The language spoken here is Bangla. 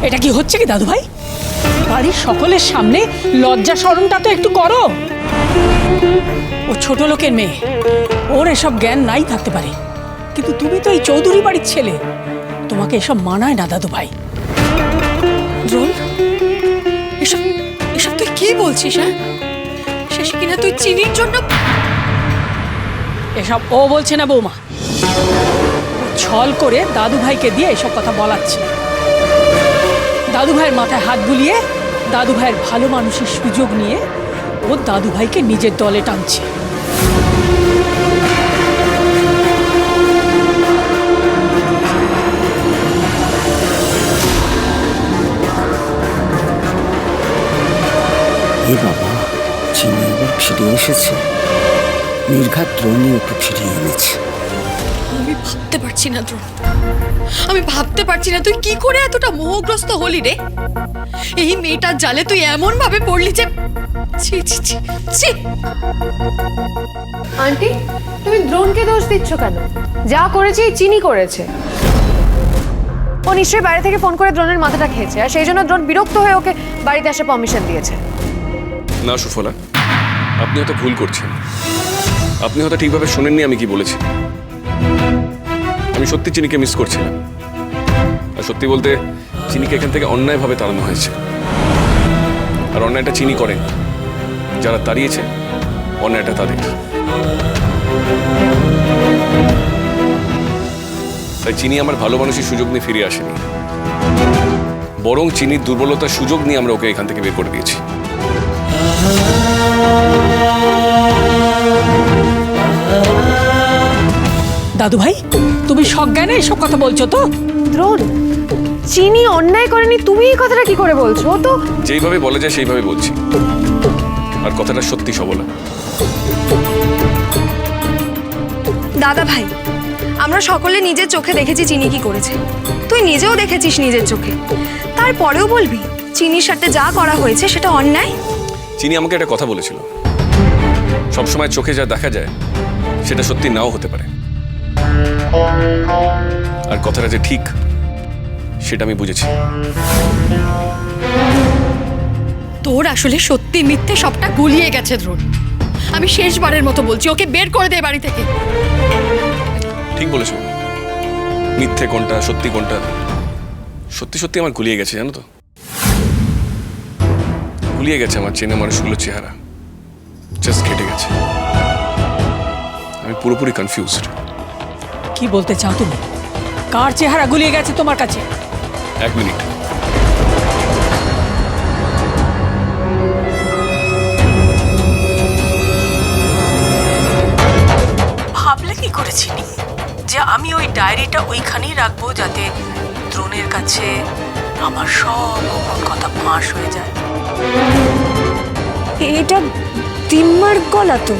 এটা কি হচ্ছে কি দাদু ভাই? বাড়ির সকলের সামনে লজ্জা শরমটা তো একটু করো। ও ছোট লোকের মেয়ে, ওর এসব জ্ঞান নাই থাকতে পারে, কিন্তু তুমি তো এই চৌধুরী বাড়ির ছেলে, তোমাকে এসব মানায় না দাদু ভাই। দ্রোণ, এসব এসব তুই কি বলছিস? হ্যাঁ, শেষে কিনা তুই চিনির জন্য। এসব ও বলছে না বৌমা, ছল করে দাদু ভাইকে দিয়ে এসব কথা বলাচ্ছে। দাদু ভাইয়ের মাথায় হাত বুলিয়ে দাদু ভাইয়ের ভালো মানুষের সুযোগ নিয়ে ও দাদু ভাইকে নিজের দলে টানছে। এ বাবা, চিনি আবার ফিরে এসেছে। নির্ঘাত দ্রোণী ওকে ফিরিয়ে এনেছে। আমি ভাবতে পারছি না দ্রোণ, আমি ভাবতে পারছি না তুই কি করে এতটা মোহগ্রস্ত হলি রে। এই মেয়েটার জালে তুই এমন ভাবে পড়লি যে ছি ছি ছি ছি। আন্টি, তুমি দ্রোণকে দোষ দিচ্ছ কেন? যা করেছে এই চিনি করেছে। ও নিশ্চয়ই বাইরে থেকে ফোন করে দ্রোণের মাথাটা খেয়েছে, আর সেই জন্য দ্রোণ বিরক্ত হয়ে ওকে বাড়িতে আসা পারমিশন দিয়েছে। না সুফলা, আপনি হয়তো ভুল করছেন। আপনি হয়তো ঠিকভাবে শোনেননি আমি কি বলেছি। আমি সত্যি চিনিকে মিস করছিলাম, আর সত্যি বলতে চিনিকে এখান থেকে অন্যায়ভাবে তাড়ানো হয়েছে। আর অন্যায়টা চিনি করেন, যারা তাড়িয়েছে অন্যায়টা তাদের। তাই চিনি আমার ভালো মানুষের সুযোগ নিয়ে ফিরে আসেনি, বরং চিনির দুর্বলতার সুযোগ নিয়ে আমরা ওকে এখান থেকে বের করে দিয়েছি। দাদু ভাই, তুমি সজ্ঞানে এসব কথা বলছো তো? দ্রোণ, চিনি অন্যায় করেনি, তুমি এই কথাটা কি করে বলছো? ও তো যেইভাবে বলা যায় সেইভাবে বলছি, আর কথাটা সত্যি সবলা। দাদা ভাই, আমরা সকলে নিজের চোখে দেখেছি চিনি কি করেছে। তুই নিজেও দেখেছিস নিজের চোখে, তারপরেও বলবি চিনির সাথে যা করা হয়েছে সেটা অন্যায়? চিনি আমাকে একটা কথা বলেছিল, সবসময় চোখে যা দেখা যায় সেটা সত্যি নাও হতে পারে, আর কথাটা যে ঠিক সেটা আমি বুঝেছি। তোর আসলে সত্যি মিথ্যে সবটা গুলিয়ে গেছে দ্রোণ। আমি শেষবারের মতো বলছি, ওকে বের করে দে বাড়ি থেকে। ঠিক বলেছো, মিথ্যে কোনটা সত্যি কোনটা সত্যি সত্যি আমার গুলিয়ে গেছে, জানো তো। গুলিয়ে গেছে আমার চেনা মানুষগুলোর চেহারা, জাস্ট কেটে গেছে। আমি পুরোপুরি কনফিউজড। কি বলতে চাও তুমি? কার চেহারা গুলিয়ে গেছে তোমার কাছে? এক মিনিট। ভাবলে কি করেছিনি যে আমি ওই ডায়েরিটা ওইখানেই রাখবো, যাতে দ্রোণের কাছে আমার সব গোপন কথা ফাঁস হয়ে যায়? এটা দিম্মার গলা তো।